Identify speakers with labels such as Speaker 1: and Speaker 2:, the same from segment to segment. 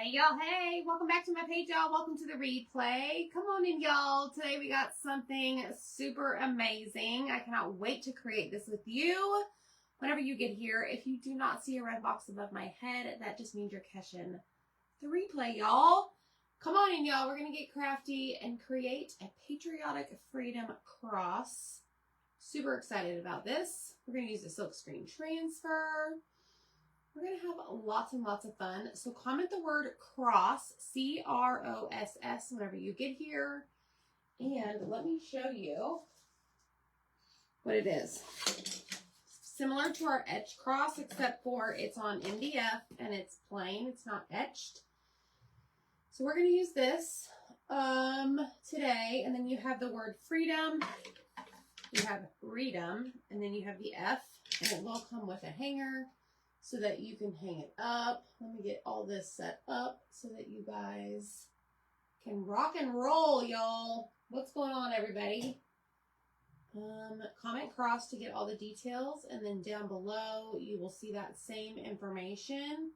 Speaker 1: Hey y'all, hey, welcome back to my page, y'all. Welcome to the replay. Come on in, y'all. Today we got something super amazing. I cannot wait to create this with you. Whenever you get here, if you do not see a red box above my head, that just means you're catching the replay, y'all. Come on in, y'all. We're going to get crafty and create a Patriotic Freedom cross. Super excited about this. We're going to use the silk screen transfer. We're going to have lots and lots of fun. So comment the word cross, C-R-O-S-S, whenever you get here. And let me show you what it is. Similar to our etch cross, except for it's on MDF and it's plain. It's not etched. So we're going to use this today. And then you have the word freedom. You have freedom. And then you have the F. And it will come with a hanger, so that you can hang it up. Let me get all this set up so that you guys can rock and roll, y'all. What's going on, everybody? Comment cross to get all the details, and then down below you will see that same information.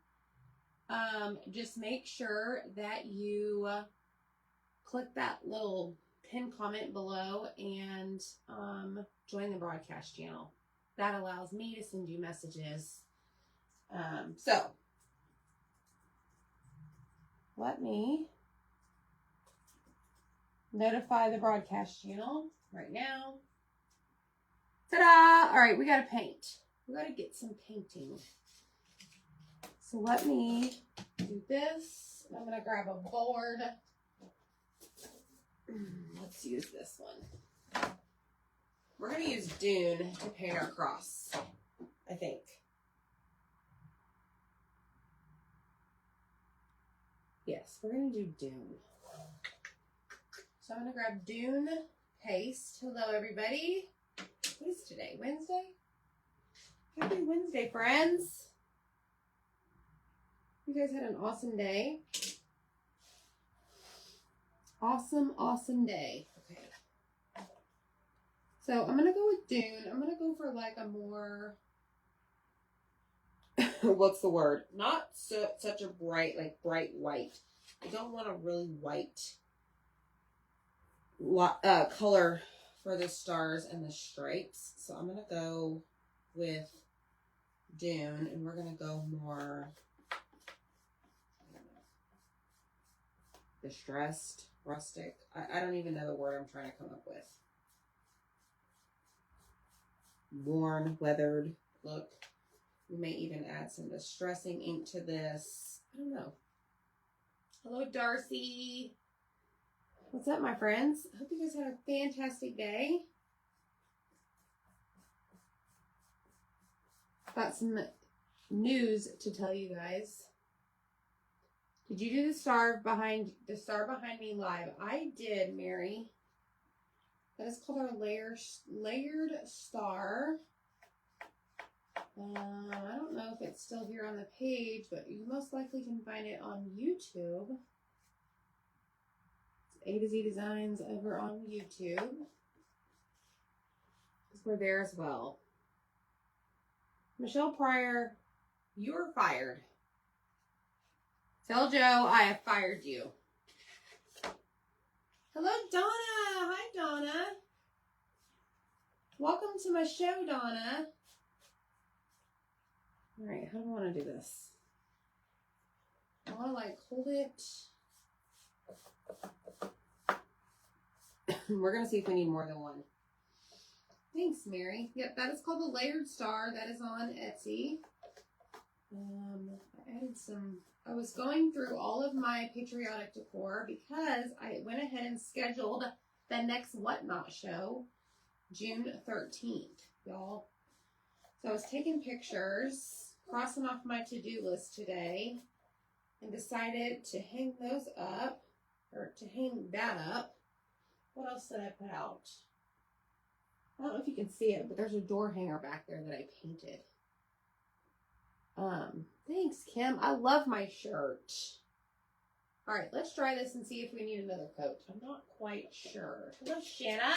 Speaker 1: Just make sure that you click that little pin comment below and join the broadcast channel. That allows me to send you messages. So let me notify the broadcast channel right now. Ta-da! All right, we got to paint. We got to get some painting. So let me do this. I'm going to grab a board. Let's use this one. We're going to use Dune to paint our cross, I think. Yes, we're going to do Dune. So I'm going to grab Dune paste. Hello, everybody. What is today? Wednesday? Happy Wednesday, friends. You guys had an awesome day. Awesome, awesome day. Okay. So I'm going to go with Dune. I'm going to go for like a more... what's the word? Not such a bright white. I don't want a really white color for the stars and the stripes. So I'm going to go with Dune, and we're going to go more distressed, rustic. I don't even know the word I'm trying to come up with. Worn, weathered look. We may even add some distressing ink to this. I don't know. Hello, Darcy. What's up, my friends? I hope you guys had a fantastic day. Got some news to tell you guys. Did you do the star behind me live? I did, Mary. That is called our layered star. I don't know if it's still here on the page, but you most likely can find it on YouTube. It's A to Z Designs over on YouTube. Because we're there as well. Michelle Pryor, you're fired. Tell Joe I have fired you. Hello, Donna. Hi, Donna. Welcome to my show, Donna. All right, how do I want to do this? I want to like hold it. We're going to see if we need more than one. Thanks, Mary. Yep, that is called the Layered Star. That is on Etsy. I added some, I was going through all of my patriotic decor because I went ahead and scheduled the next Whatnot show, June 13th, y'all. So I was taking pictures, crossing off my to-do list today, and decided to hang those up, or to hang that up. What else did I put out? I don't know if you can see it, but there's a door hanger back there that I painted. Thanks, Kim. I love my shirt. All right, let's try this and see if we need another coat. I'm not quite sure. Hello, Shanna.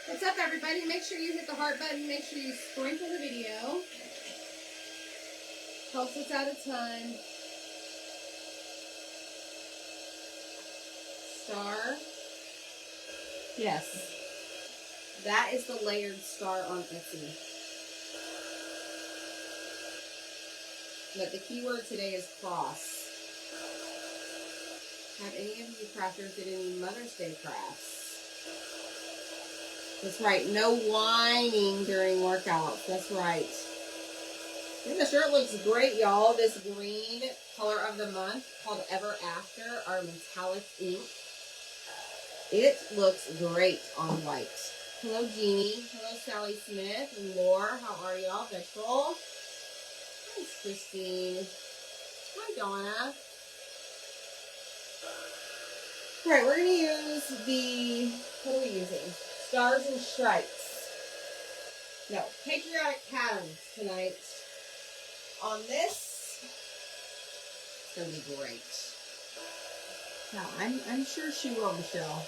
Speaker 1: What's up, everybody? Make sure you hit the heart button. Make sure you sprinkle the video. Helps us out a ton. Yes. That is the layered star on Etsy. But the keyword today is cross. Have any of you crafters did any Mother's Day crafts? That's right. No whining during workouts. That's right. And the shirt looks great, y'all. This green color of the month called Ever After, our metallic ink. It looks great on white. Hello, Jeannie. Hello, Sally Smith. Lore, how are y'all? Vegetable. Hi, Christine. Hi, Donna. All right, we're going to use the, what are we using? Stars and Stripes. No, Patriotic Patterns tonight. On this, it's going to be great. Yeah, I'm sure she will, Michelle.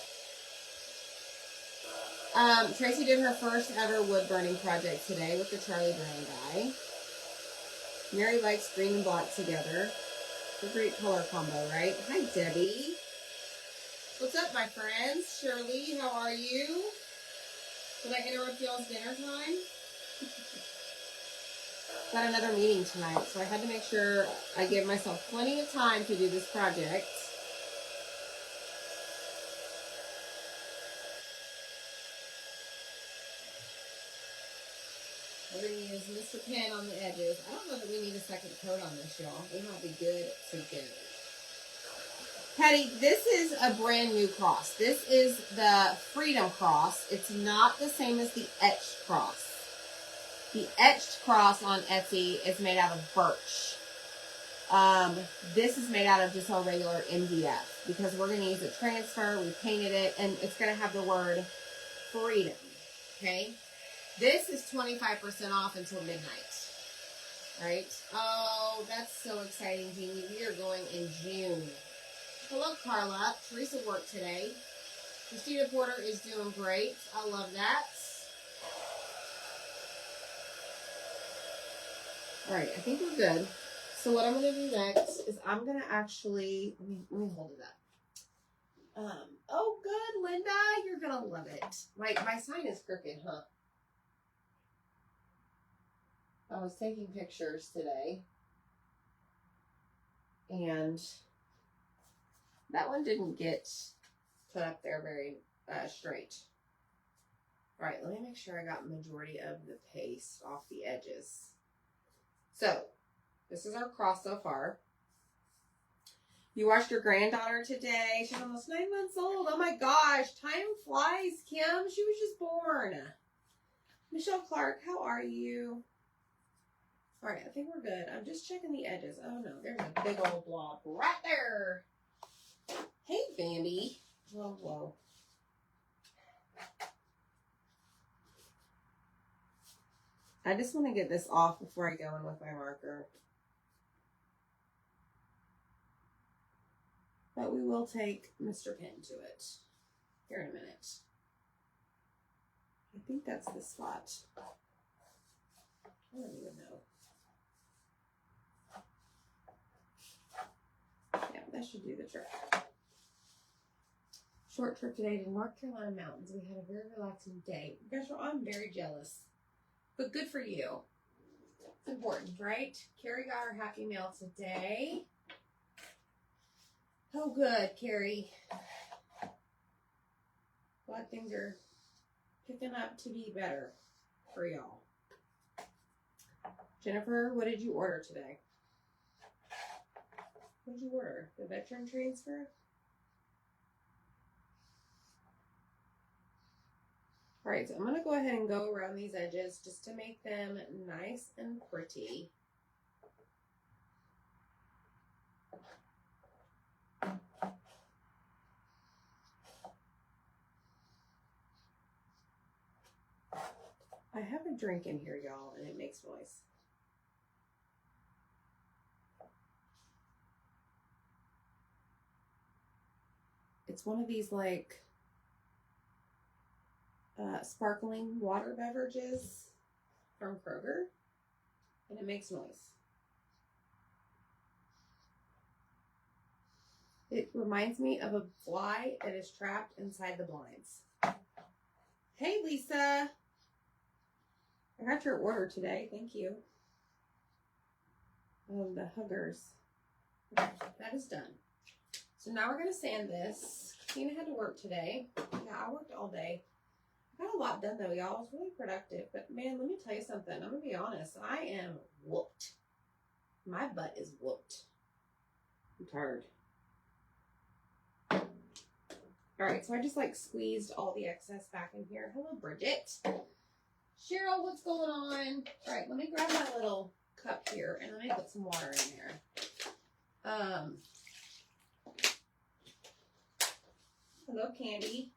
Speaker 1: Tracy did her first ever wood burning project today with the Charlie Brown guy. Mary likes green and black together. It's a great color combo, right? Hi, Debbie. What's up, my friends? Shirley, how are you? Did I interrupt y'all's dinner time? Got another meeting tonight, so I had to make sure I give myself plenty of time to do this project. We're going to use Mr. Pen on the edges. I don't know that we need a second coat on this, y'all. We might be good to go. Patty, this is a brand new cross. This is the Freedom Cross. It's not the same as the etched cross. The etched cross on Etsy is made out of birch. This is made out of just our regular MDF because we're going to use a transfer. We painted it, and it's going to have the word freedom. Okay? This is 25% off until midnight. Right? Oh, that's so exciting, Jeannie. We are going in June. Hello, Carla. Teresa worked today. Christina Porter is doing great. I love that. All right, I think we're good. So what I'm going to do next is I'm going to actually, let me hold it up. Oh, good, Linda. You're going to love it. My sign is crooked, huh? I was taking pictures today. And that one didn't get put up there very straight. All right, let me make sure I got majority of the paste off the edges. So, this is our cross so far. You watched your granddaughter today. She's almost 9 months old. Oh my gosh, time flies, Kim. She was just born. Michelle Clark, how are you? All right, I think we're good. I'm just checking the edges. Oh no, there's a big old blob right there. Hey, Bambi. Whoa, whoa. I just want to get this off before I go in with my marker. But we will take Mr. Pen to it here in a minute. I think that's the spot. I don't even know. Yeah, that should do the trick. Short trip today to North Carolina mountains. We had a very relaxing day. Guys, I'm very jealous. But good for you. It's important, right? Carrie got her Happy Meal today. Oh, good, Carrie. Glad things are picking up to be better for y'all. Jennifer, what did you order today? What did you order? The veteran transfer? All right, so I'm going to go ahead and go around these edges just to make them nice and pretty. I have a drink in here, y'all, and it makes noise. It's one of these, like, sparkling water beverages from Kroger, and it makes noise. It reminds me of a fly that is trapped inside the blinds. Hey, Lisa. I got your order today. Thank you. Oh, the huggers. That is done. So now we're going to sand this. Christina had to work today. Yeah, I worked all day. I got a lot done though, y'all. I was really productive. But man, let me tell you something. I'm going to be honest. I am whooped. My butt is whooped. I'm tired. All right, so I just like squeezed all the excess back in here. Hello, Bridget. Cheryl, what's going on? All right, let me grab my little cup here and let me put some water in there. Hello, Candy.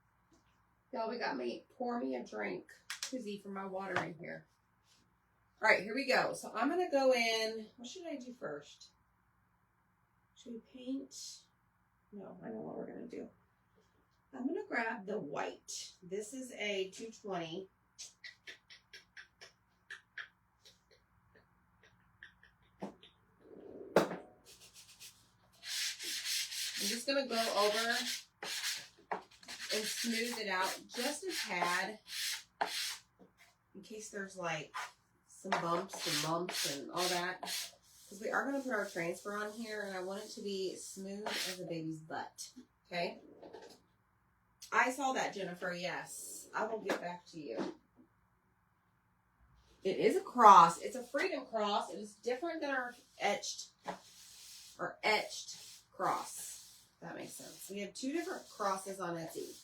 Speaker 1: Y'all, we got me, pour me a drink, koozie for my water in here. All right, here we go. So I'm going to go in. What should I do first? Should we paint? No, I know what we're going to do. I'm going to grab the white. This is a 220. I'm just going to go over and smooth it out just a tad in case there's like some bumps and lumps and all that. Because we are going to put our transfer on here and I want it to be smooth as a baby's butt. Okay? I saw that, Jennifer. Yes. I will get back to you. It is a cross. It's a freedom cross. It is different than our etched cross. If that makes sense. We have two different crosses on Etsy.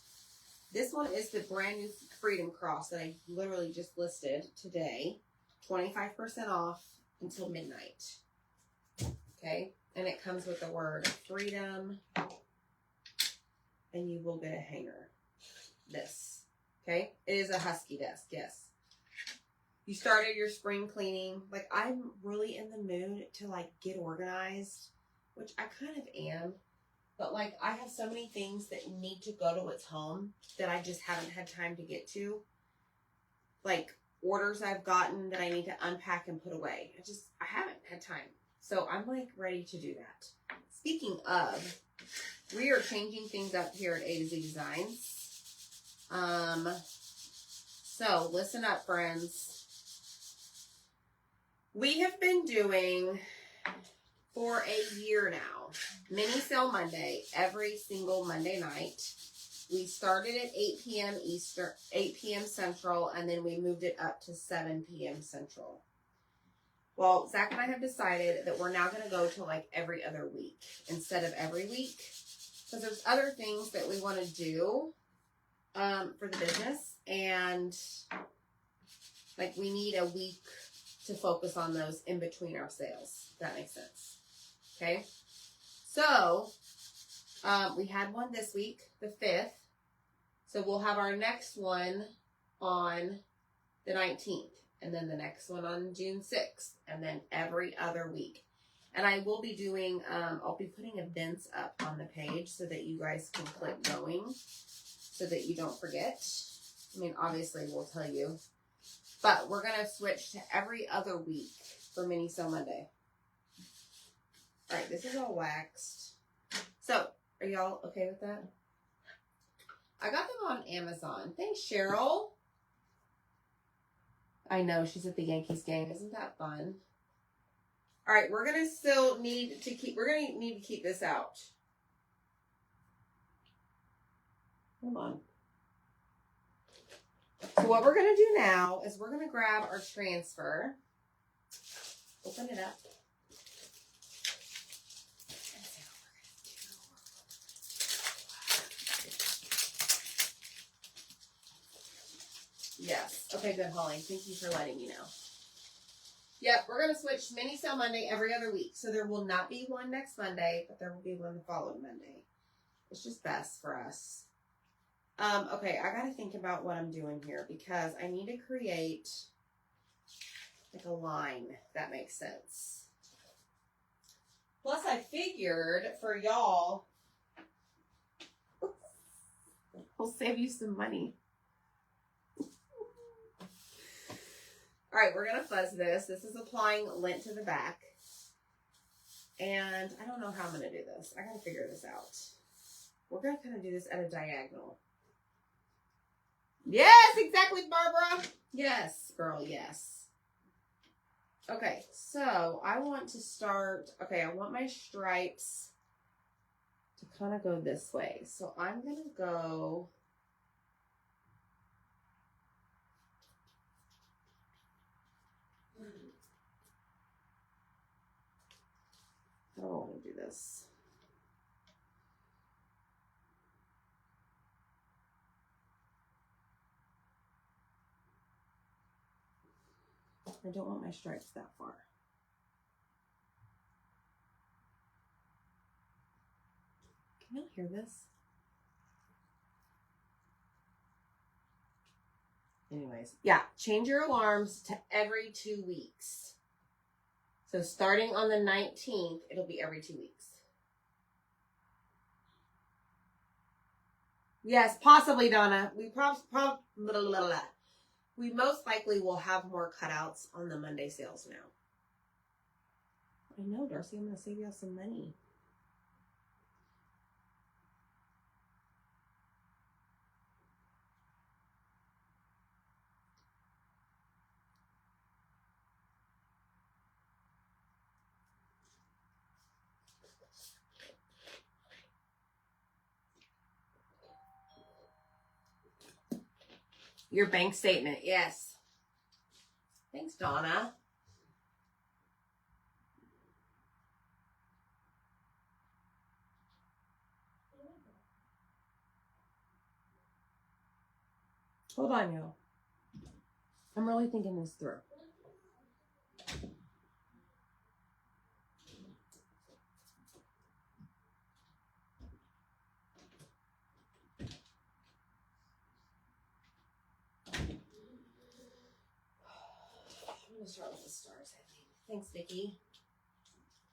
Speaker 1: This one is the brand new freedom cross that I literally just listed today. 25% off until midnight. Okay? And it comes with the word freedom. And you will get a hanger. This. Okay? It is a husky desk. Yes. You started your spring cleaning. Like, I'm really in the mood to, like, get organized. Which I kind of am. But, like, I have so many things that need to go to its home that I just haven't had time to get to. Like, orders I've gotten that I need to unpack and put away. I haven't had time. So, I'm, like, ready to do that. Speaking of, we are changing things up here at A to Z Designs. So, listen up, friends. We have been doing, for a year now, Mini Sale Monday, every single Monday night. We started at 8 p.m. Eastern, 8 p.m. Central, and then we moved it up to 7 p.m. Central. Well, Zach and I have decided that we're now going to go to like every other week instead of every week. Because there's other things that we want to do for the business. And like we need a week to focus on those in between our sales. If that makes sense. Okay. So we had one this week, the 5th. So we'll have our next one on the 19th. And then the next one on June 6th. And then every other week. And I will be doing, I'll be putting events up on the page so that you guys can click going. So that you don't forget. I mean, obviously we'll tell you. But we're going to switch to every other week for Mini Sale Monday. Alright, this is all waxed. So, are y'all okay with that? I got them on Amazon. Thanks, Cheryl. I know, she's at the Yankees game. Isn't that fun? Alright, we're going to still need to keep, this out. Hold on. So what we're going to do now is we're going to grab our transfer. Open it up. Yes. Okay, good, Holly. Thank you for letting me know. Yep, we're going to switch Mini Sale Monday every other week. So there will not be one next Monday, but there will be one the following Monday. It's just best for us. Okay, I got to think about what I'm doing here because I need to create like a line, if that makes sense. Plus, I figured for y'all, we'll save you some money. All right, we're going to fuzz this. This is applying lint to the back. And I don't know how I'm going to do this. I got to figure this out. We're going to kind of do this at a diagonal. Yes, exactly, Barbara. Yes, girl, yes. Okay, so I want to start, okay, I want my stripes to kind of go this way. So I'm going to go, I don't want to do this. I don't want my stripes that far. Can y'all hear this? Anyways, yeah, change your alarms to every 2 weeks. So starting on the 19th, it'll be every 2 weeks. Yes, possibly, Donna. We we most likely will have more cutouts on the Monday sales now. I know, Darcy, I'm going to save y'all some money. Your bank statement, yes. Thanks, Donna. Hold on, y'all. I'm really thinking this through. I'm going to start with the stars, I think. Thanks, Vicki.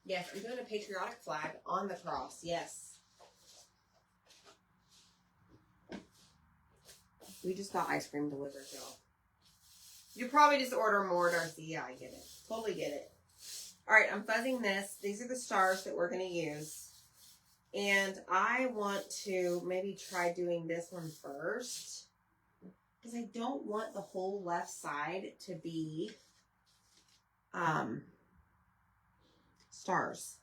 Speaker 1: Yes, I'm doing a patriotic flag on the cross. Yes. We just got ice cream delivered, y'all. You probably just order more, Darcy. Yeah, I get it. Totally get it. All right, I'm fuzzing this. These are the stars that we're going to use. And I want to maybe try doing this one first. Because I don't want the whole left side to be stars.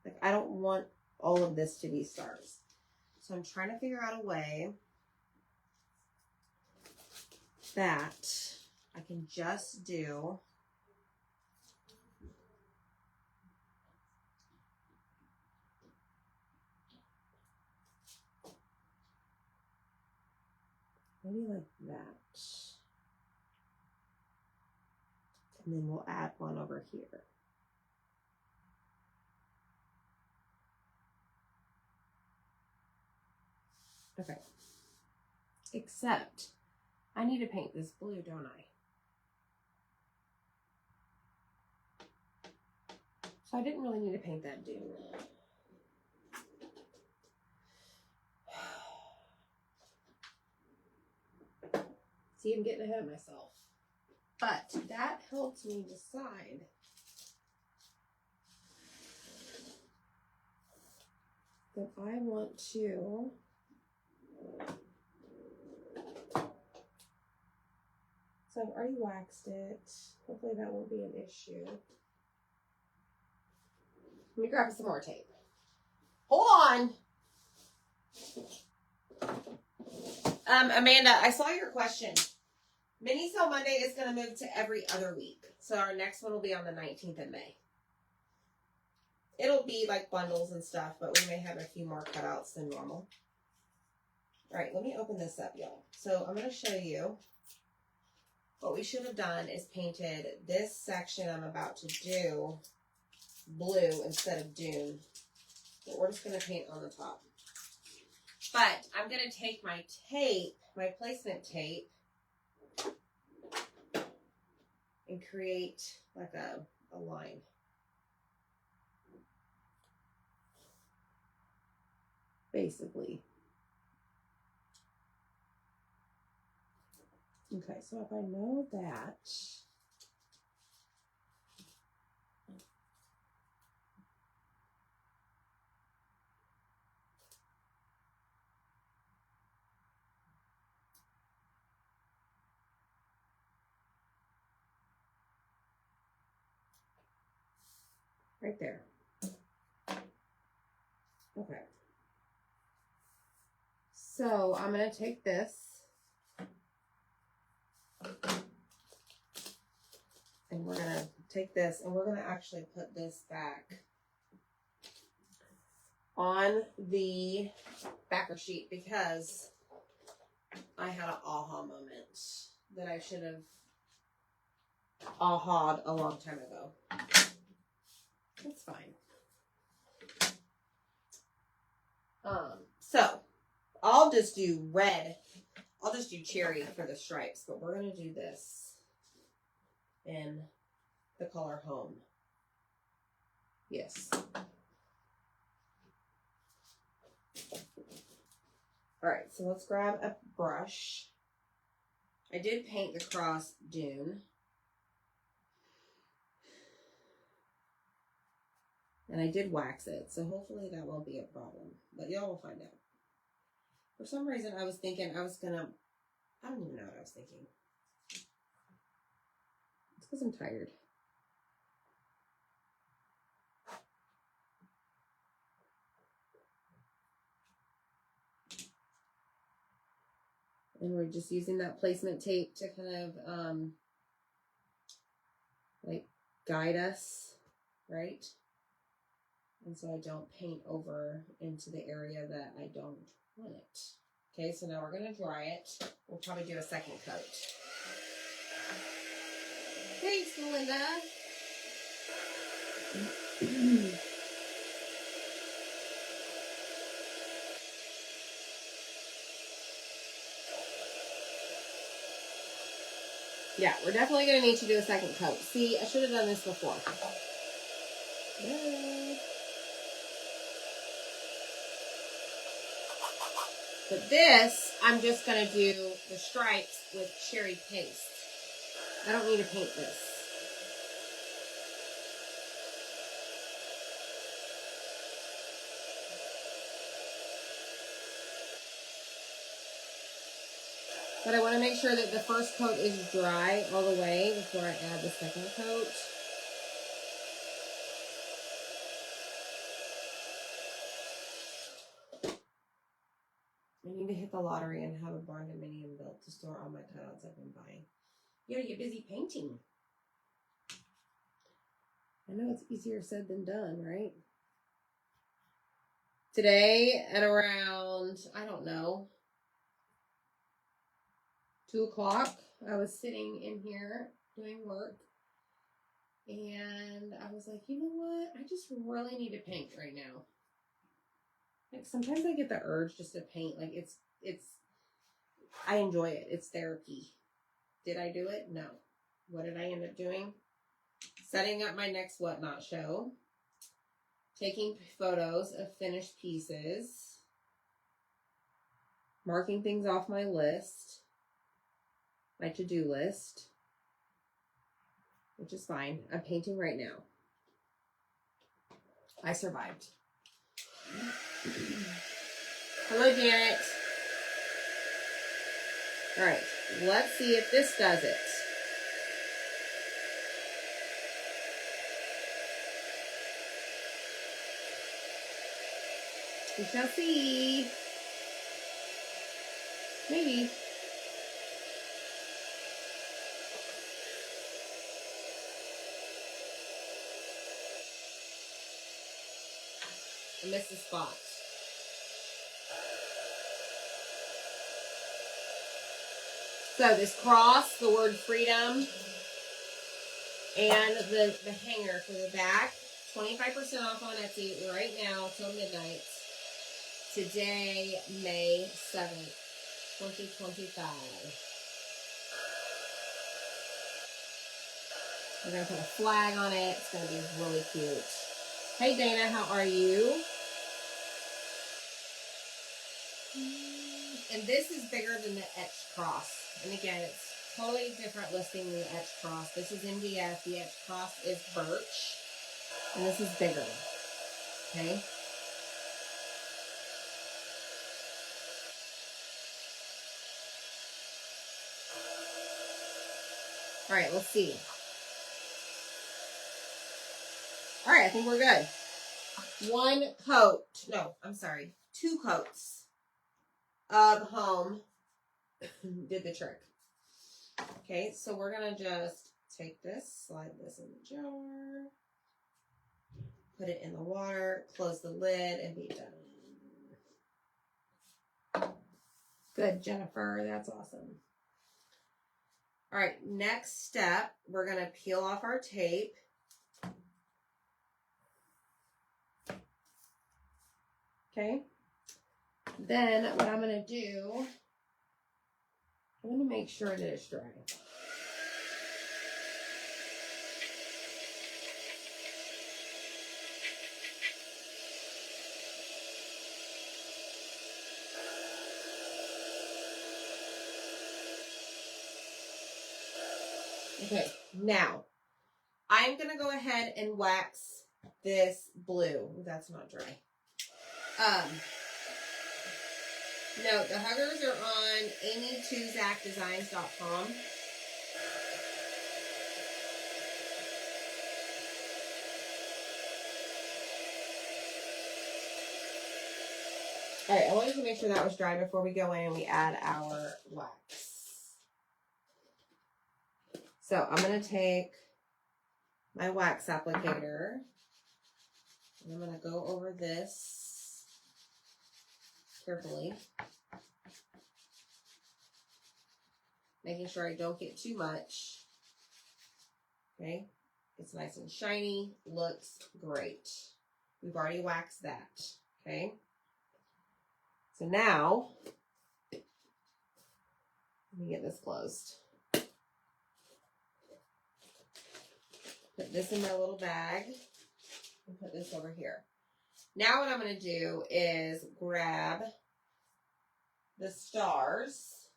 Speaker 1: Like, I don't want all of this to be stars. So I'm trying to figure out a way that I can just do maybe like that. And then we'll add one over here. Okay. Except I need to paint this blue, don't I? So I didn't really need to paint that dune. See, I'm getting ahead of myself. But that helps me decide that I want to so I've already waxed it. Hopefully that won't be an issue. Let me grab some more tape. Hold on. Amanda, I saw your question. Mini Sale Monday is going to move to every other week. So our next one will be on the 19th of May. It'll be like bundles and stuff, but we may have a few more cutouts than normal. All right, let me open this up, y'all. So I'm going to show you what we should have done is painted this section I'm about to do blue instead of dune. But we're just going to paint on the top. But I'm going to take my tape, my placement tape, and create like a line. Basically. Okay, so if I know that, Right there. Okay. So I'm going to take this and we're going to take this and we're going to actually put this back on the backer sheet because I had an aha moment that I should have aha'd a long time ago. That's fine. So I'll just do red. I'll just do cherry for the stripes, but we're going to do this in the color Home. Yes. All right, so let's grab a brush. I did paint the cross dune. And I did wax it, so hopefully that won't be a problem. But y'all will find out. For some reason, I was thinking I was gonna... I don't even know what I was thinking. It's because I'm tired. And we're just using that placement tape to kind of, like, guide us, right? And so I don't paint over into the area that I don't want it. Okay, so now we're going to dry it. We'll probably do a second coat. Thanks, Melinda. Yeah, we're definitely going to need to do a second coat. See, I should have done this before. Yeah. But this, I'm just going to do the stripes with cherry paste. I don't need to paint this. But I want to make sure that the first coat is dry all the way before I add the second coat. I need to hit the lottery and have a barn dominium built to store all my cutouts I've been buying. You gotta get busy painting. I know it's easier said than done, right? Today at around, I don't know, 2 o'clock, I was sitting in here doing work. And I was like, you know what? I just really need to paint right now. Like sometimes I get the urge just to paint. Like it's, I enjoy it. It's therapy. Did I do it? No. What did I end up doing? Setting up my next Whatnot show. Taking photos of finished pieces. Marking things off my list. My to-do list. Which is fine. I'm painting right now. I survived. Hello, Janet. All right, let's see if this does it. We shall see. Maybe. I missed a spot. So this cross, the word freedom, and the hanger for the back, 25% off on Etsy right now till midnight. Today, May 7th, 2025. We're going to put a flag on it. It's going to be really cute. Hey, Dana, how are you? And this is bigger than the etched cross. And again, it's totally different listing than the etched cross. This is MDF. The etched cross is birch. And this is bigger. Okay? All right, let's see. All right, I think we're good. 1 coat. No, I'm sorry. 2 coats of home did the trick. Okay, so we're going to just take this, slide this in the jar, put it in the water, close the lid, and be done. Good, Jennifer. That's awesome. All right, next step, we're going to peel off our tape. Okay. Then what I'm going to do, I'm going to make sure that it's dry. Okay, now I'm going to go ahead and wax this blue. That's not dry. No, the huggers are on amy2zacdesigns.com. All right, I wanted to make sure that was dry before we go in and we add our wax. So I'm going to take my wax applicator and I'm going to go over this carefully, making sure I don't get too much. Okay, it's nice and shiny, looks great. We've already waxed that. Okay, so now let me get this closed. Put this in my little bag and put this over here. Now what I'm going to do is grab the stars.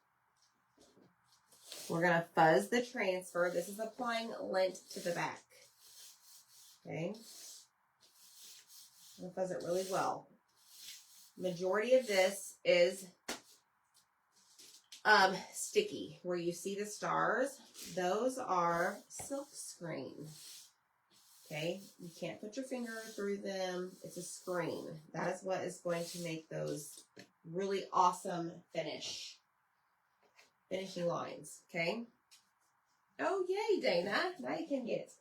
Speaker 1: We're going to fuzz the transfer. This is applying lint to the back. Okay. I'm going to fuzz it really well. Majority of this is sticky. Where you see the stars, those are silk screen. Okay, you can't put your finger through them. It's a screen. That is what is going to make those really awesome finishing lines. Okay. Oh, yay, Dana. Now you can get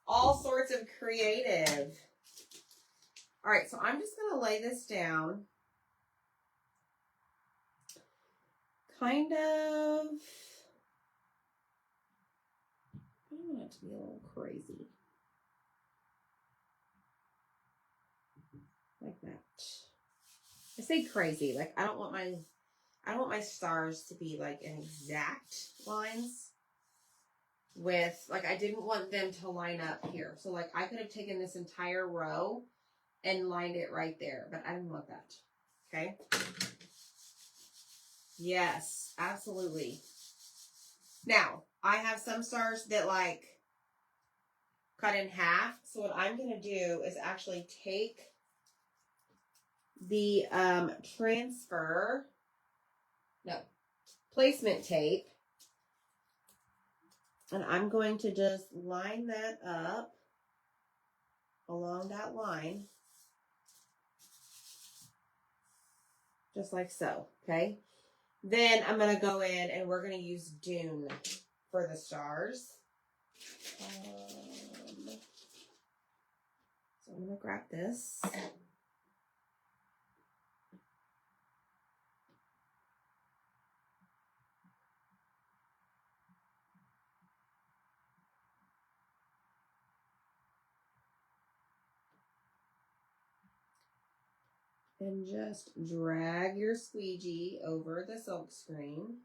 Speaker 1: all sorts of creative. All right, so I'm just going to lay this down. Kind of. I want it to be a little crazy. Like that. I say crazy, like I don't want my stars to be like an exact lines with, like I didn't want them to line up here. So like I could have taken this entire row and lined it right there, but I didn't want that. Okay. Yes, absolutely. Now, I have some stars that like cut in half. So what I'm going to do is actually take the placement tape, and I'm going to just line that up along that line, just like so, okay? Then I'm going to go in and we're going to use Dune for the stars. So I'm going to grab this. And just drag your squeegee over the silk screen.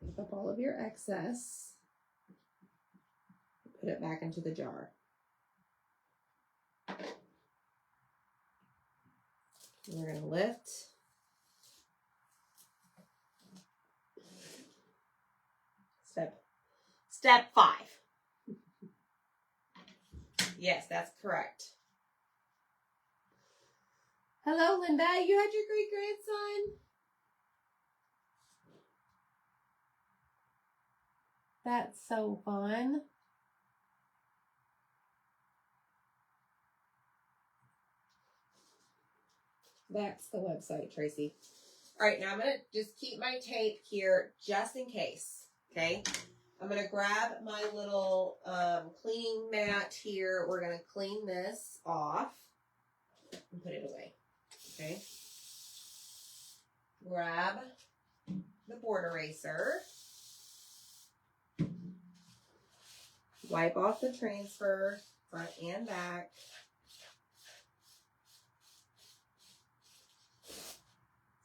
Speaker 1: Pick up all of your excess. Put it back into the jar. We're going to lift. Step 5. Yes, that's correct. Hello, Linda. You had your great-grandson? That's so fun. That's the website, Tracy. All right, now I'm going to just keep my tape here just in case, okay? I'm going to grab my little cleaning mat here. We're going to clean this off and put it away, okay? Grab the board eraser. Wipe off the transfer, front and back.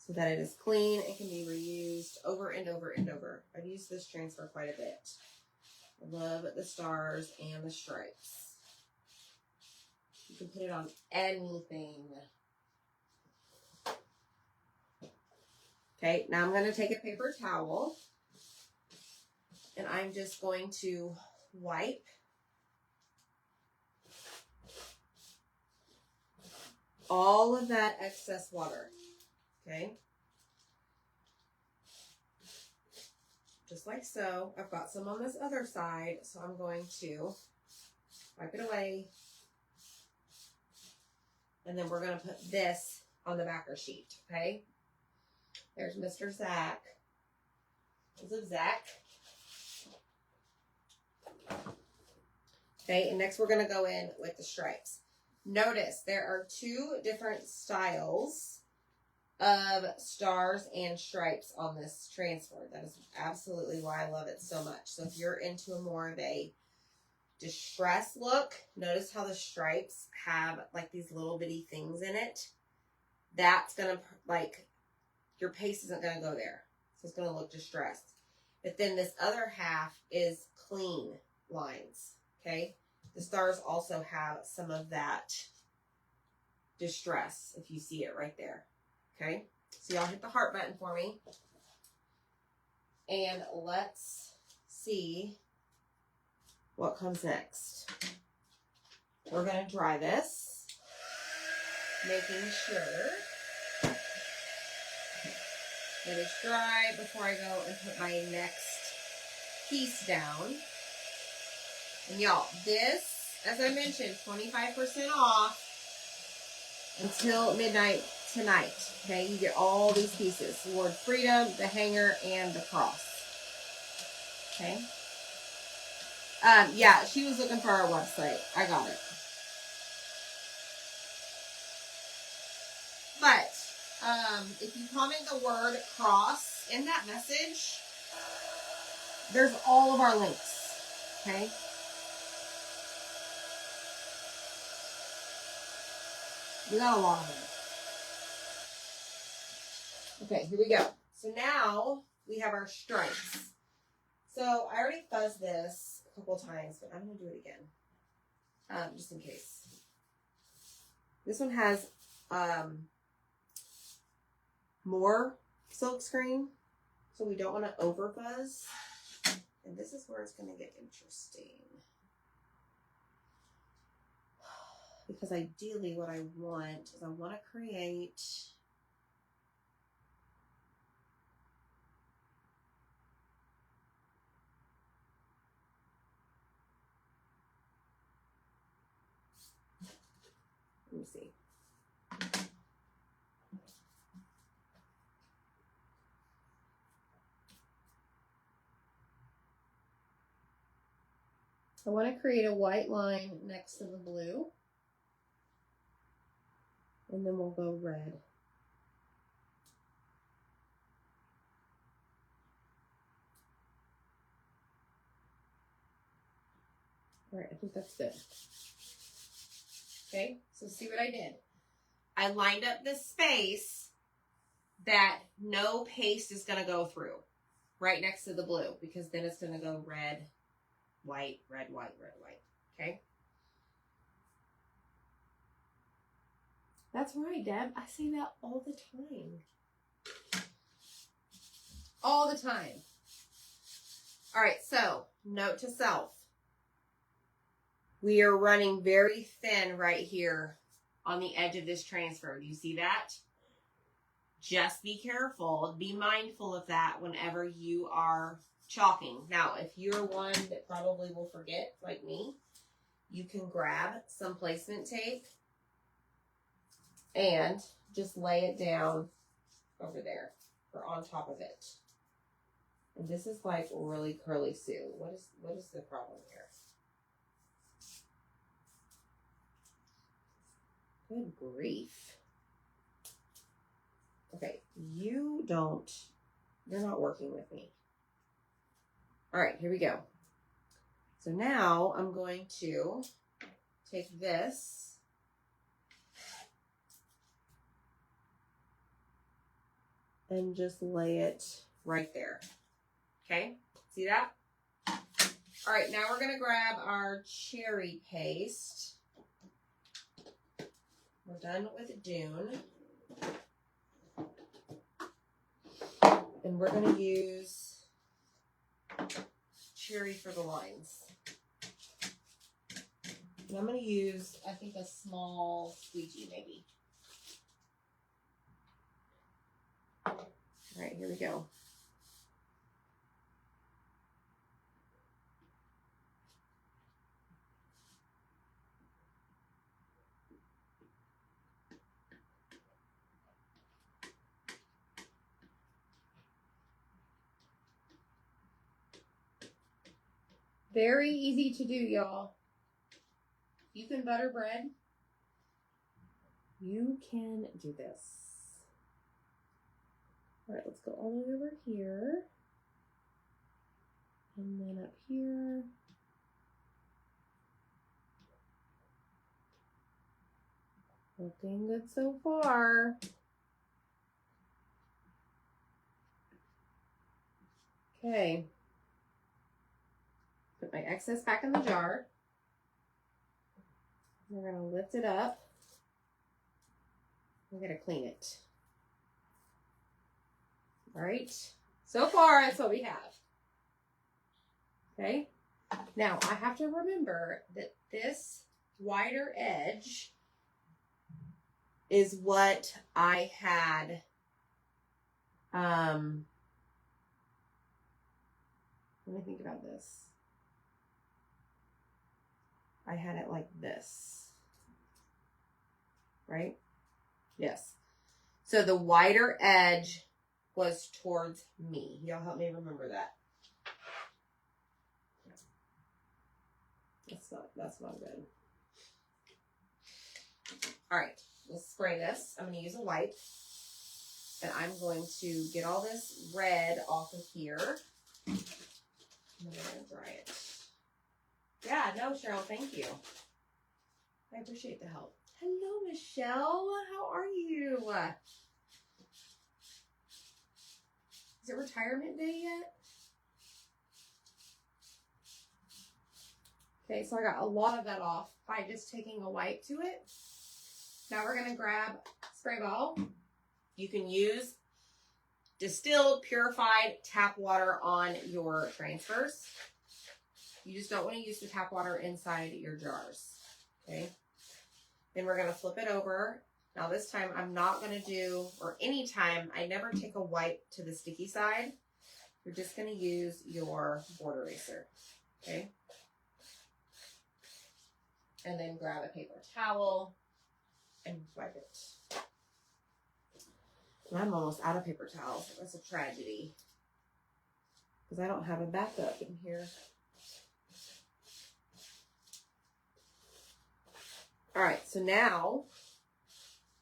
Speaker 1: So that it is clean and can be reused over and over and over. I've used this transfer quite a bit. I love the stars and the stripes. You can put it on anything. Okay, now I'm going to take a paper towel and I'm just going to wipe all of that excess water. Okay, just like so. I've got some on this other side, so I'm going to wipe it away. And then we're going to put this on the backer sheet, okay? There's Mr. Zach. This is Zach. Okay, and next we're going to go in with the stripes. Notice there are two different styles of stars and stripes on this transfer. That is absolutely why I love it so much. So if you're into a more of a distress look, notice how the stripes have like these little bitty things in it. That's gonna, like, your paste isn't gonna go there, so it's gonna look distressed. But then this other half is clean lines. Okay, the stars also have some of that distress, if you see it right there. Okay, so y'all hit the heart button for me. And let's see what comes next. We're going to dry this, making sure that it's dry before I go and put my next piece down. And y'all, this, as I mentioned, 25% off until midnight tonight. Okay, you get all these pieces: the word freedom, the hanger, and the cross. Okay. Yeah, she was looking for our website. I got it. But if you comment the word cross in that message, there's all of our links. Okay. We got a lot of them. Okay, here we go. So now we have our stripes. So I already fuzzed this a couple times, but I'm going to do it again, just in case. This one has more silk screen, so we don't want to over fuzz. And this is where it's going to get interesting. Because ideally what I want is I want to create let me see. I want to create a white line next to the blue. And then we'll go red. All right, I think that's good. Okay, so see what I did. I lined up this space that no paste is going to go through right next to the blue, because then it's going to go red, white, red, white, red, white. Okay? That's right, Deb. I say that all the time. All the time. All right, so note to self. we are running very thin right here on the edge of this transfer. Do you see that? Just be careful. Be mindful of that whenever you are chalking. Now, if you're one that probably will forget, like me, you can grab some placement tape and just lay it down over there or on top of it. And this is like really curly Sue. What is the problem here? Good grief. Okay, you're not working with me. All right, here we go. So now I'm going to take this and just lay it right there. Okay, see that? All right, now we're gonna grab our cherry paste. We're done with Dune. And we're gonna use cherry for the lines. And I'm gonna use, I think, a small squeegee maybe. All right, here we go. Very easy to do, y'all. You can butter bread. You can do this. All right, let's go all the way over here. And then up here. Looking good so far. Okay. Put my excess back in the jar. We're going to lift it up. We're going to clean it. All right. So far, that's what we have. Okay. Now, I have to remember that this wider edge is what I had let me think about this. I had it like this, right? Yes. So the wider edge was towards me. Y'all help me remember that. That's not good. All right, let's spray this. I'm going to use a wipe, and I'm going to get all this red off of here. And I'm going to dry it. Yeah, no, Cheryl, thank you. I appreciate the help. Hello, Michelle. How are you? Is it retirement day yet? Okay, so I got a lot of that off by just taking a wipe to it. Now we're going to grab spray bottle. You can use distilled, purified tap water on your transfers. You just don't want to use the tap water inside your jars. Okay. Then we're going to flip it over. Now this time I'm not going to do, or anytime, I never take a wipe to the sticky side. You're just going to use your board eraser. Okay. And then grab a paper towel and wipe it. And I'm almost out of paper towels. That's a tragedy. Because I don't have a backup in here. All right, so now,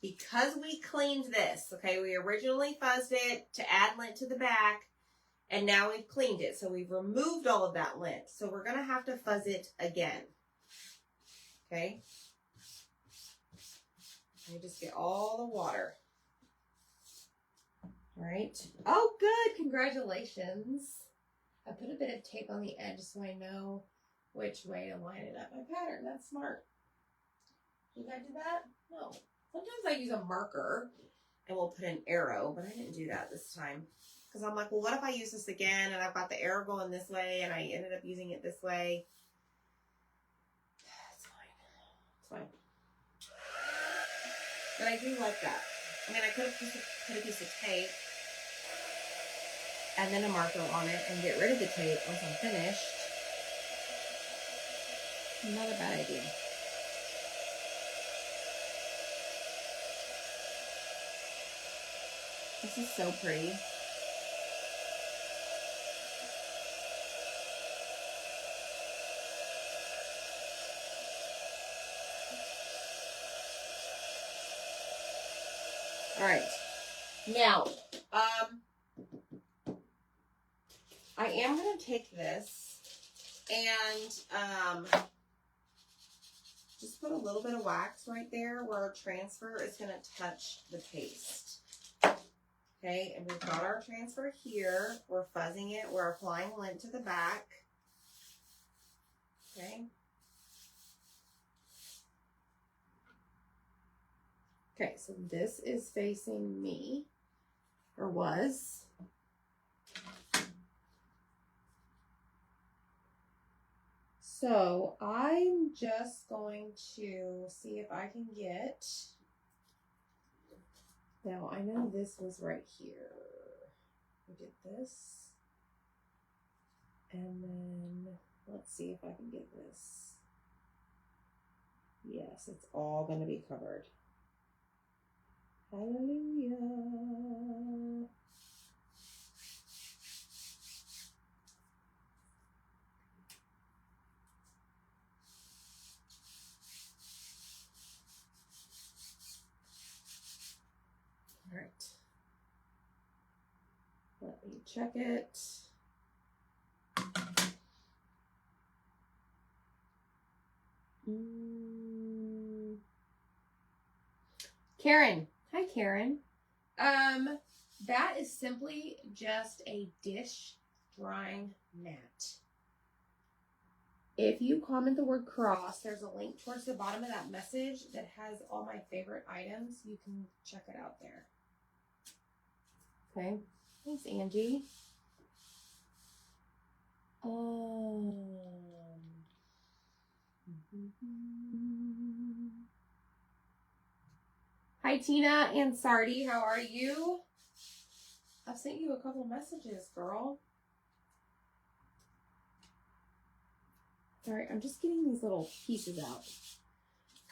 Speaker 1: because we cleaned this, okay, we originally fuzzed it to add lint to the back, and now we've cleaned it. So we've removed all of that lint. So we're going to have to fuzz it again. Okay? Let me just get all the water. All right. Oh, good. Congratulations. I put a bit of tape on the edge so I know which way to line it up my pattern. That's smart. Did I do that? No. Sometimes I use a marker and we'll put an arrow, but I didn't do that this time. Because I'm like, well, what if I use this again and I've got the arrow going this way and I ended up using it this way? But I do like that. I mean, I could have just put a piece of tape and then a marker on it and get rid of the tape once I'm finished. Not a bad idea. This is so pretty. All right. Now, I am going to take this and just put a little bit of wax right there where our transfer is going to touch the paste. Okay, and we've got our transfer here. We're fuzzing it. We're applying lint to the back. Okay. Okay, so this is facing me, or was. So I'm just going to see if I can get, now I know this was right here. We did this. And then let's see if I can get this. Yes, it's all going to be covered. Hallelujah. All right. Let me check it. Karen. Hi, Karen. That is simply just a dish drying mat. If you comment the word cross, there's a link towards the bottom of that message that has all my favorite items. You can check it out there. Okay. Thanks, Angie. Hi, Tina and Sardi. How are you? I've sent you a couple messages, girl. All right, I'm just getting these little pieces out.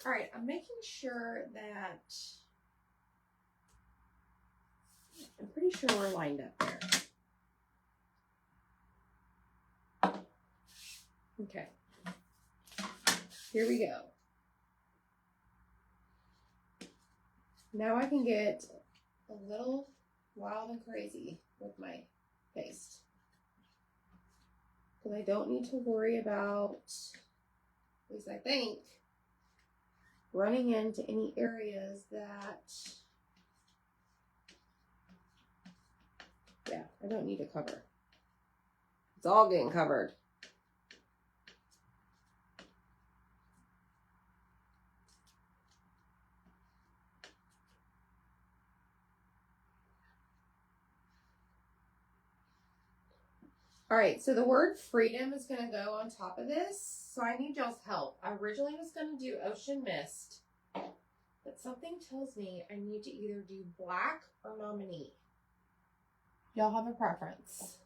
Speaker 1: All right, I'm making sure that I'm pretty sure we're lined up there. Okay. Here we go. Now I can get a little wild and crazy with my paste. Because I don't need to worry about, at least I think, running into any areas that, yeah, I don't need to cover. It's all getting covered. All right, so the word freedom is going to go on top of this. So I need y'all's help. I originally was going to do ocean mist, but something tells me I need to either do black or nominee. Y'all have a preference.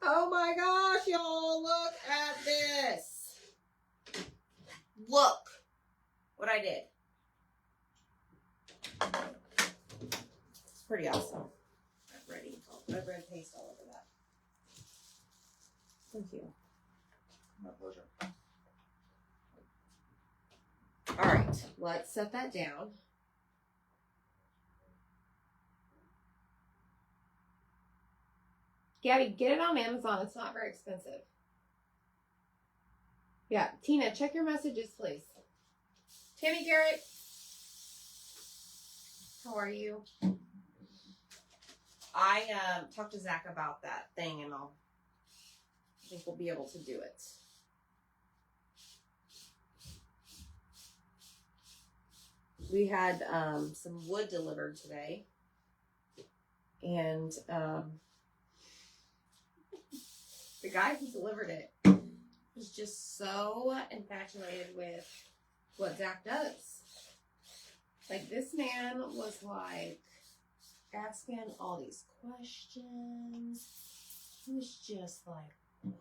Speaker 1: Oh my gosh, y'all, look at this. Look what I did. It's pretty awesome. Red paste all over that. Thank you. My pleasure. All right, let's set that down. Gabby, get it on Amazon. It's not very expensive. Yeah, Tina, check your messages, please. Tammy Garrett, how are you? I talked to Zach about that thing, and I think we'll be able to do it. We had some wood delivered today, And the guy who delivered it was just so infatuated with what Zach does. Like, this man was like asking all these questions. He was just like, what?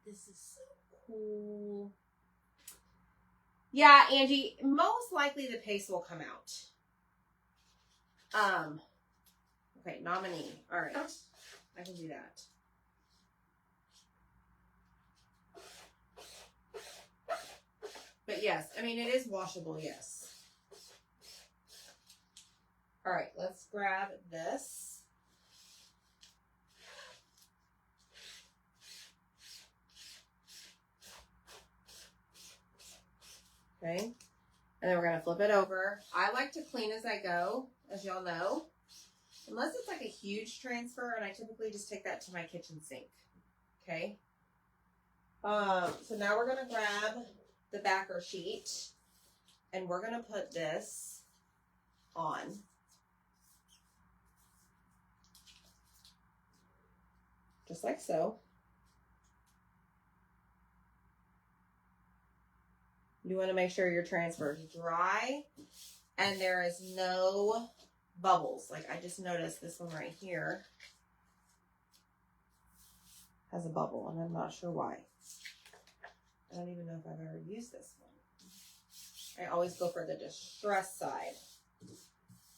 Speaker 1: This is so cool. Yeah, Angie, most likely the paste will come out. Okay, nominee. All right, I can do that. But yes, I mean, it is washable, yes. All right, let's grab this. Okay, and then we're going to flip it over. I like to clean as I go, as y'all know. Unless it's like a huge transfer, and I typically just take that to my kitchen sink. Okay. So now we're going to grab the backer sheet, and we're going to put this on. Just like so. You want to make sure your transfer is dry and there is no bubbles. Like, I just noticed this one right here has a bubble, and I'm not sure why. I don't even know if I've ever used this one. I always go for the distressed side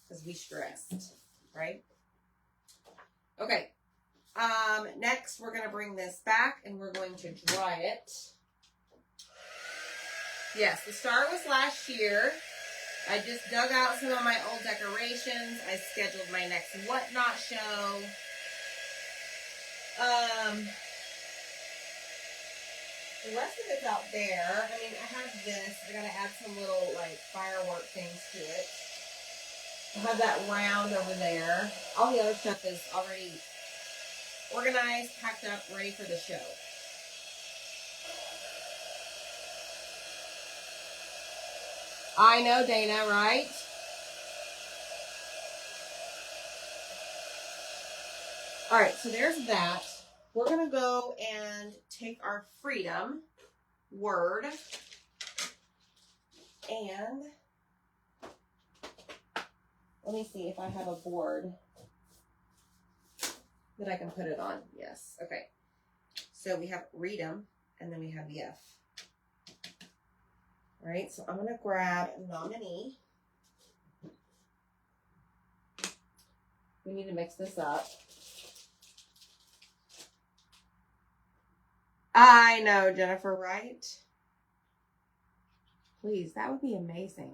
Speaker 1: because we stressed, right? Okay. Next, we're going to bring this back and we're going to dry it. Yes, the start was last year. I just dug out some of my old decorations. I scheduled my next Whatnot show. The rest of it's out there. I mean, I have this. I gotta add some little, like, firework things to it. I have that round over there. All the other stuff is already organized, packed up, ready for the show. I know, Dana, right? All right, so there's that. We're going to go and take our freedom word and let me see if I have a board that I can put it on. Yes. Okay. So we have read 'em and then we have the F. All right. So I'm going to grab nominee. We need to mix this up. I know, Jennifer, right? Please, that would be amazing.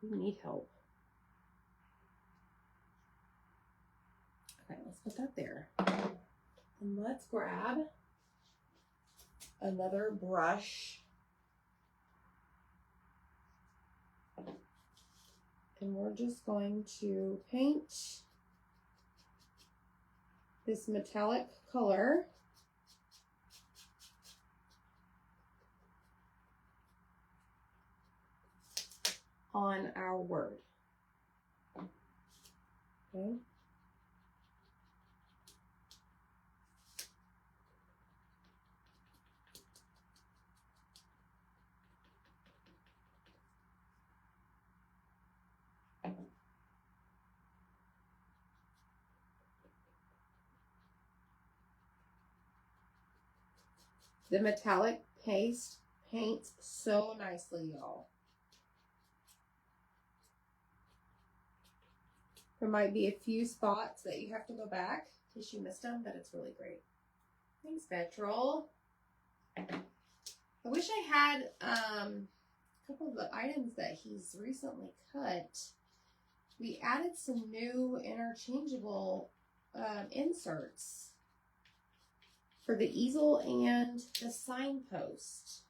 Speaker 1: We need help. Okay, let's put that there. And let's grab another brush. And we're just going to paint this metallic color on our word. Okay. The metallic paste paints so nicely, y'all. There might be a few spots that you have to go back in case you missed them, but it's really great. Thanks, Petrol. I wish I had a couple of the items that he's recently cut. We added some new interchangeable inserts for the easel and the signpost.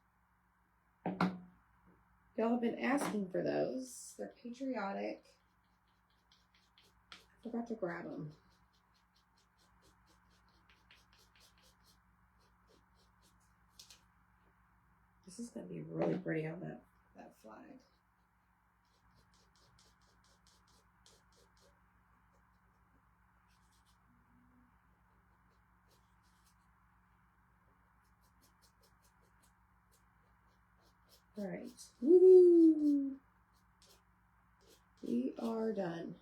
Speaker 1: Y'all have been asking for those. They're Patriotic. I forgot to grab them. This is going to be really pretty on that flag. All right. Woohoo! We are done.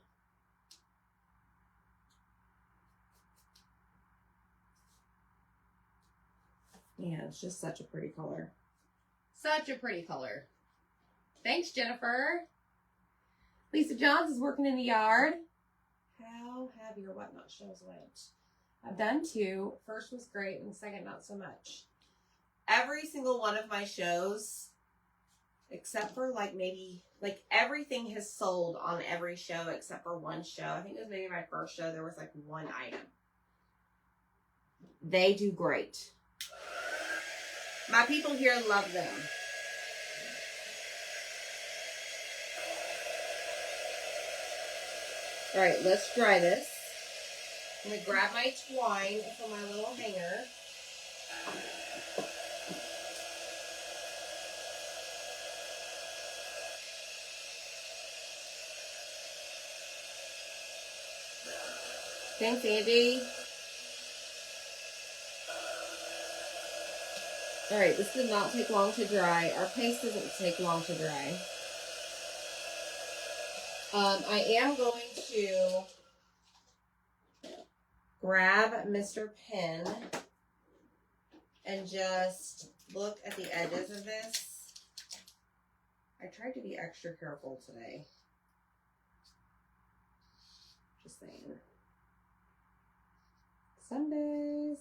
Speaker 1: Yeah, it's just such a pretty color. Such a pretty color. Thanks, Jennifer. Lisa Johns is working in the yard. How have your whatnot shows went? I've done 2. First was great, and the second not so much. Every single one of my shows, except for maybe everything has sold on every show except for one show. I think it was maybe my first show. There was 1 item. They do great. My people here love them. All right, let's dry this. I'm going to grab my twine for my little hanger. Thanks, Andy. All right, this did not take long to dry. Our paste doesn't take long to dry. I am going to grab Mr. Pen and just look at the edges of this. I tried to be extra careful today. Just saying. Some days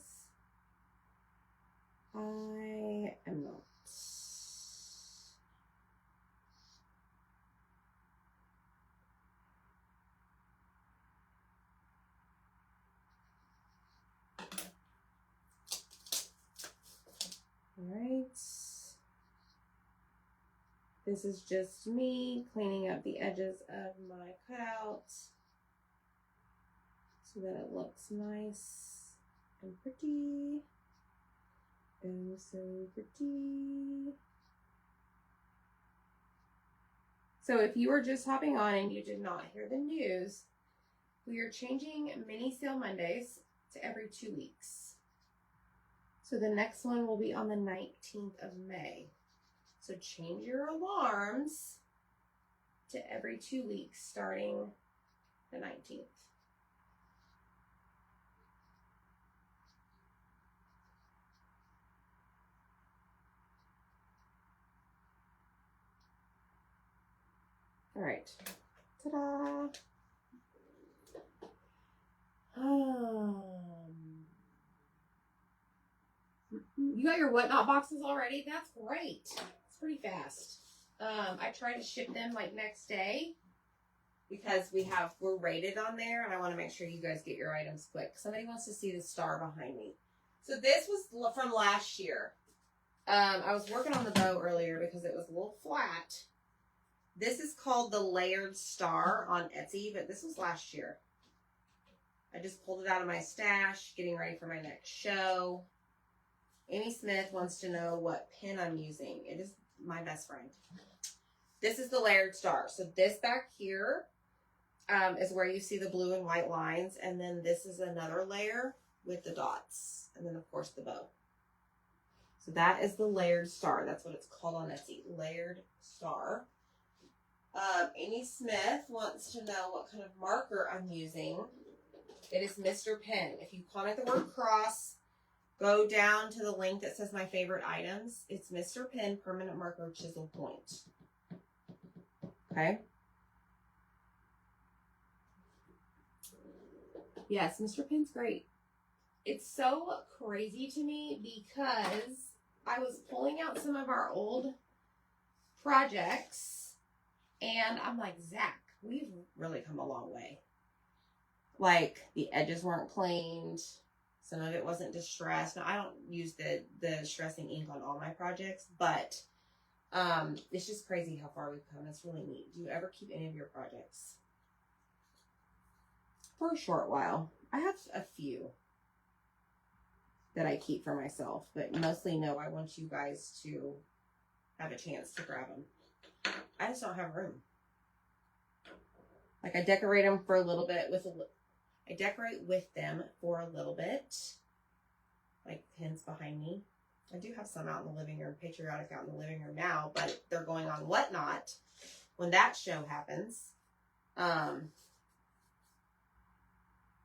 Speaker 1: I am not. All right. This is just me cleaning up the edges of my cutout so that it looks nice and pretty. Oh, so pretty. So if you were just hopping on and you did not hear the news, we are changing Mini Sale Mondays to every 2 weeks. So the next one will be on the 19th of May. So change your alarms to every 2 weeks starting the 19th. All right. Ta-da! You got your whatnot boxes already? That's great. It's pretty fast. I try to ship them next day because we're rated on there, and I want to make sure you guys get your items quick. Somebody wants to see the star behind me. So this was from last year. I was working on the bow earlier because it was a little flat. This is called the Layered Star on Etsy, but this was last year. I just pulled it out of my stash, getting ready for my next show. Amy Smith wants to know what pin I'm using. It is my best friend. This is the Layered Star. So this back here is where you see the blue and white lines. And then this is another layer with the dots. And then, of course, the bow. So that is the Layered Star. That's what it's called on Etsy. Layered Star. Amy Smith wants to know what kind of marker I'm using. It is Mr. Pen. If you comment the word cross, go down to the link that says my favorite items. It's Mr. Pen Permanent Marker Chisel Point. Okay. Yes, Mr. Pen's great. It's so crazy to me because I was pulling out some of our old projects and I'm like, Zach, we've really come a long way. The edges weren't planed. Some of it wasn't distressed. Now, I don't use the distressing ink on all my projects, but it's just crazy how far we've come. It's really neat. Do you ever keep any of your projects? For a short while. I have a few that I keep for myself, but mostly no, I want you guys to have a chance to grab them. I just don't have room. I decorate them for a little bit I decorate with them for a little bit. Pins behind me. I do have some out in the living room, Patriotic out in the living room now, but they're going on Whatnot when that show happens.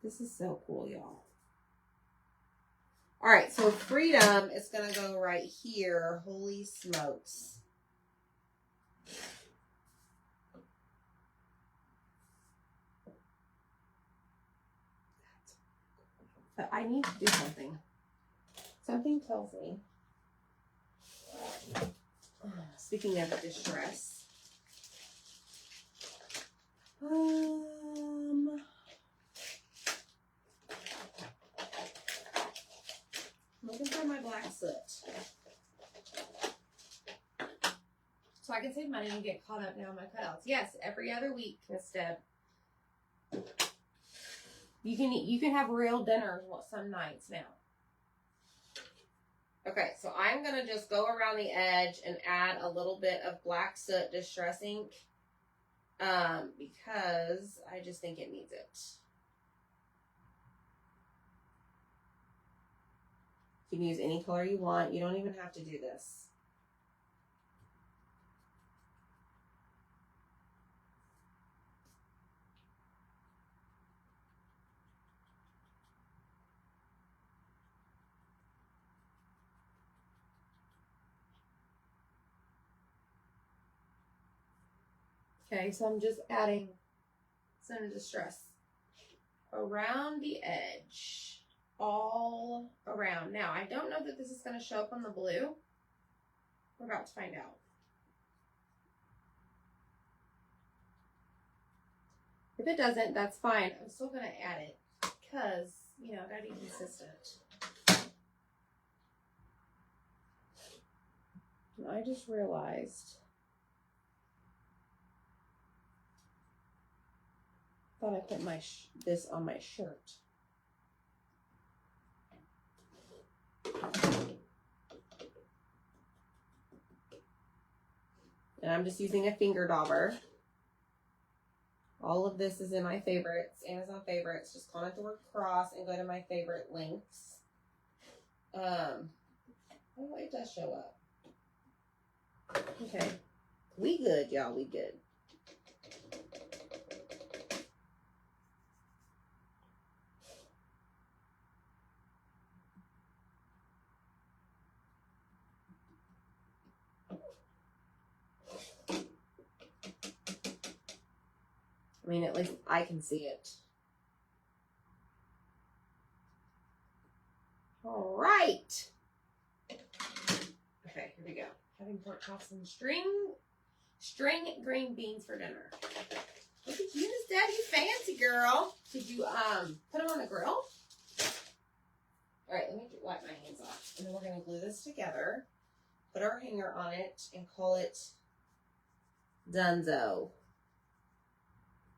Speaker 1: This is so cool, y'all. All right, so Freedom is going to go right here. Holy smokes. But I need to do something. Something tells me. Speaking of distress. Looking for my black soot. So I can save money and get caught up now on my cutouts. Yes, every other week, Miss Deb. You can have real dinners some nights now. Okay, so I'm going to just go around the edge and add a little bit of black soot distress ink because I just think it needs it. You can use any color you want. You don't even have to do this. Okay, so I'm just adding some distress around the edge. All around. Now, I don't know that this is going to show up on the blue. We're about to find out. If it doesn't, that's fine. I'm still going to add it because, you know, I got to be consistent. And I just realized, thought I put this on my shirt. And I'm just using a finger dauber. All of this is in my favorites, Amazon favorites. Just comment the word cross and go to my favorite links. Oh, it does show up. Okay. We good, y'all. We good. I mean, at least I can see it. All right. Okay, here we go. Having pork chops and string green beans for dinner. Look at you, Miss Deb. You fancy girl. Did you put them on the grill? All right, let me wipe my hands off, and then we're gonna glue this together. Put our hanger on it and call it Dunzo.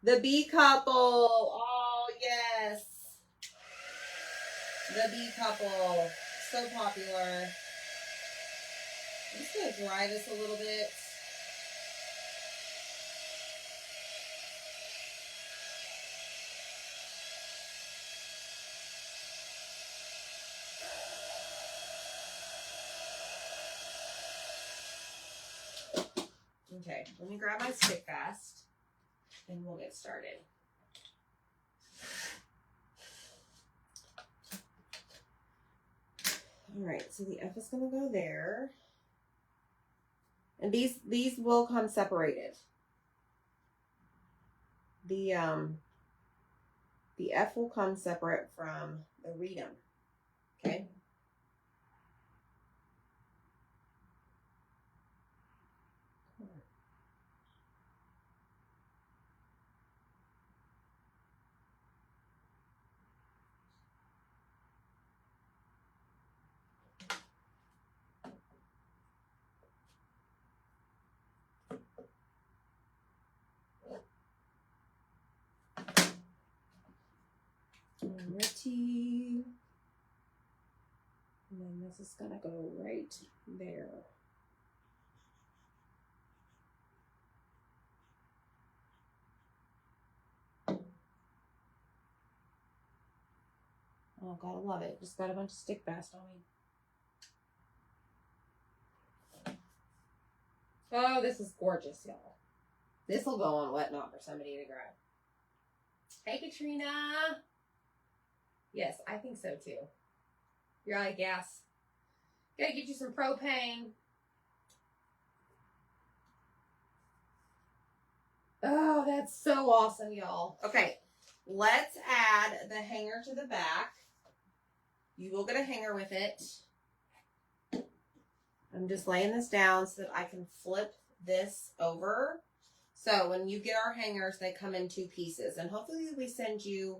Speaker 1: The bee couple. Oh, yes. The bee couple. So popular. I'm just going to dry this a little bit. Okay, let me grab my stick fast and we'll get started. All right, so the F is going to go there. And these will come separated. The F will come separate from the Redum. Okay? Alrighty. And then this is gonna go right there. Oh, gotta love it. Just got a bunch of stick fast on me. Oh, this is gorgeous, y'all. This will go on Whatnot for somebody to grab. Hey, Katrina. Yes, I think so too. You're out of gas. Gotta get you some propane. Oh, that's so awesome, y'all. Okay, let's add the hanger to the back. You will get a hanger with it. I'm just laying this down so that I can flip this over. So when you get our hangers, they come in 2 pieces. And hopefully we send you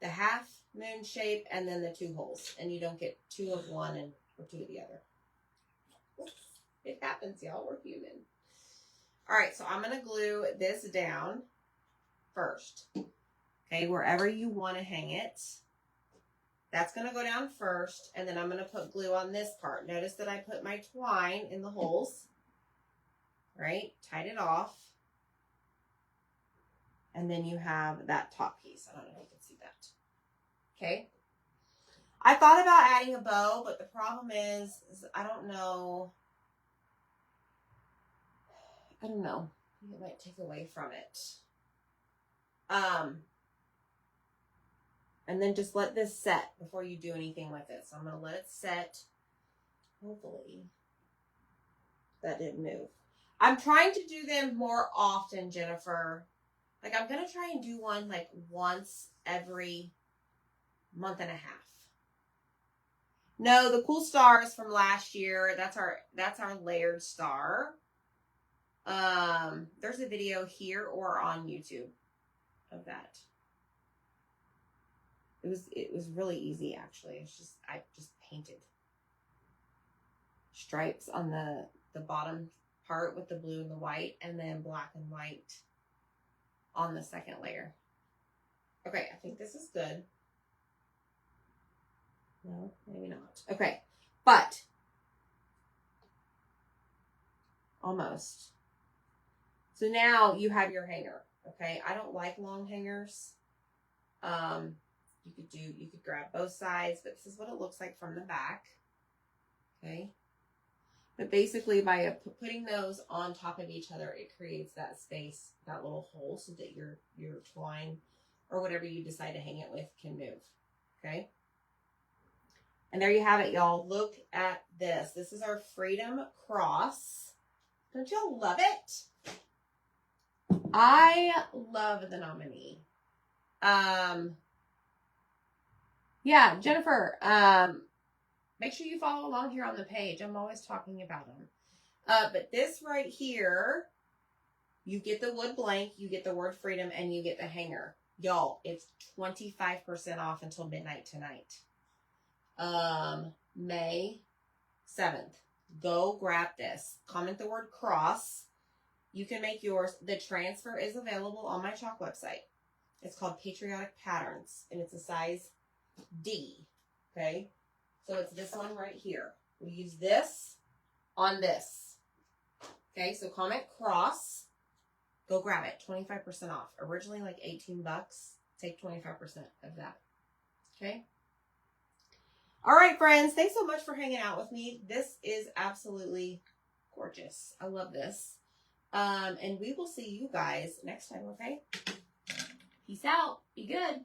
Speaker 1: the half moon shape and then the 2 holes. And you don't get 2 of one and or 2 of the other. Oops. It happens, y'all. We're human. All right, so I'm going to glue this down first. Okay, wherever you want to hang it. That's going to go down first, and then I'm going to put glue on this part. Notice that I put my twine in the holes, right? Tied it off. And then you have that top piece. I don't know if you can see that. Okay. I thought about adding a bow, but the problem is I don't know. It might take away from it. And then just let this set before you do anything with it. So I'm going to let it set. Hopefully that didn't move. I'm trying to do them more often, Jennifer. Like I'm going to try and do one like once every month and a half. No, the cool star is from last year. That's our layered star. There's a video here or on YouTube of that. It was really easy actually. I just painted stripes on the bottom part with the blue and the white, and then black and white on the second layer. Okay, I think this is good. No, maybe not. Okay, but almost. So now you have your hanger. Okay, I don't like long hangers. You could grab both sides, but this is what it looks like from the back. Okay. But basically by putting those on top of each other, it creates that space, that little hole, so that your twine or whatever you decide to hang it with can move. Okay. And there you have it, y'all. Look at this. This is our Freedom Cross. Don't y'all love it? I love the nominee. Yeah, Jennifer, make sure you follow along here on the page. I'm always talking about them. But this right here, you get the wood blank, you get the word freedom, and you get the hanger. Y'all, it's 25% off until midnight tonight. May 7th. Go grab this. Comment the word cross. You can make yours. The transfer is available on my chalk website. It's called Patriotic Patterns, and it's a size D. Okay, so it's this one right here. We use this on this. Okay, so comment cross. Go grab it. 25% off. Originally like $18. Take 25% of that. Okay. All right, friends. Thanks so much for hanging out with me. This is absolutely gorgeous. I love this. And we will see you guys next time. Okay. Peace out. Be good.